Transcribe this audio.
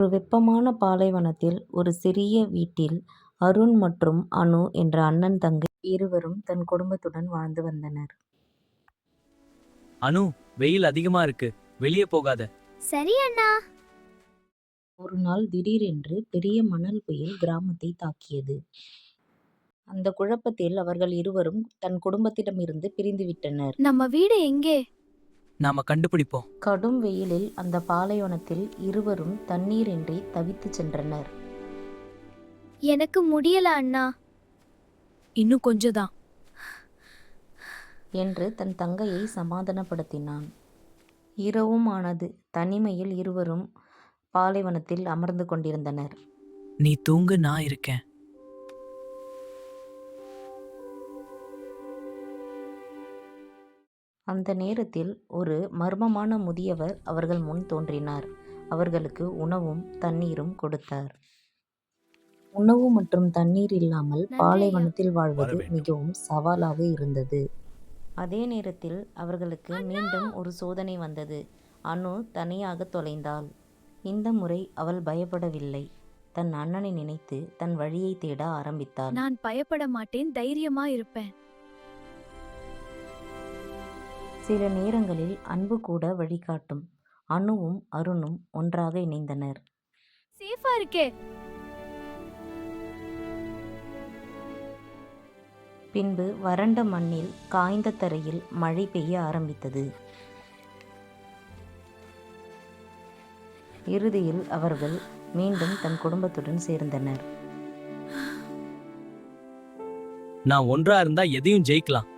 ஒரு வெப்பமான பாலைவனத்தில் ஒரு சிறிய வீட்டில் அருண் மற்றும் அனு என்ற அண்ணன் தங்கை இருவரும் தன் குடும்பத்துடன் வாழ்ந்து வந்தனர். அனு, வெயில் அதிகமா இருக்கு, வெளியே போகாத. சரி அண்ணா. ஒரு நாள் திடீரென்று பெரிய மணல் புயல் கிராமத்தை தாக்கியது. அந்த குழப்பத்தில் அவர்கள் இருவரும் தன் குடும்பத்திடமிருந்து பிரிந்துவிட்டனர். நம்ம வீடு எங்கே? நாம கண்டுபிடிப்போம். கடும் வெயிலில் அந்த பாலைவனத்தில் இருவரும் தண்ணீரின்றி தவித்துச் சென்றனர். எனக்கு முடியல அண்ணா. இன்னும் கொஞ்சதான் என்று தன் தங்கையை சமாதானப்படுத்தினான். இரவும் ஆனது. தனிமையில் இருவரும் பாலைவனத்தில் அமர்ந்து கொண்டிருந்தனர். நீ தூங்கு, நான் இருக்கேன். அந்த நேரத்தில் ஒரு மர்மமான முதியவர் அவர்கள் முன் தோன்றினார். அவர்களுக்கு உணவும் தண்ணீரும் கொடுத்தார். உணவு மற்றும் தண்ணீர் இல்லாமல் பாலைவனத்தில் வாழ்வது மிகவும் சவாலாக இருந்தது. அதே நேரத்தில் அவர்களுக்கு மீண்டும் ஒரு சோதனை வந்தது. அனு தனியாக தொலைந்தாள். இந்த முறை அவள் பயப்படவில்லை. தன் அண்ணனை நினைத்து தன் வழியை தேட ஆரம்பித்தாள். நான் பயப்பட மாட்டேன், தைரியமா இருப்பேன். சில நேரங்களில் அன்பு கூட வழிகாட்டும். அனுவும் அருணும் ஒன்றாக இணைந்தனர். சேஃபா இருக்கே. பின்பு வறண்ட மண்ணில் காய்ந்த தரையில் மழை பெய்ய ஆரம்பித்தது. இறுதியில் அவர்கள் மீண்டும் தன் குடும்பத்துடன் சேர்ந்தனர். நான் ஒன்றா இருந்தா எதையும் ஜெயிக்கலாம்.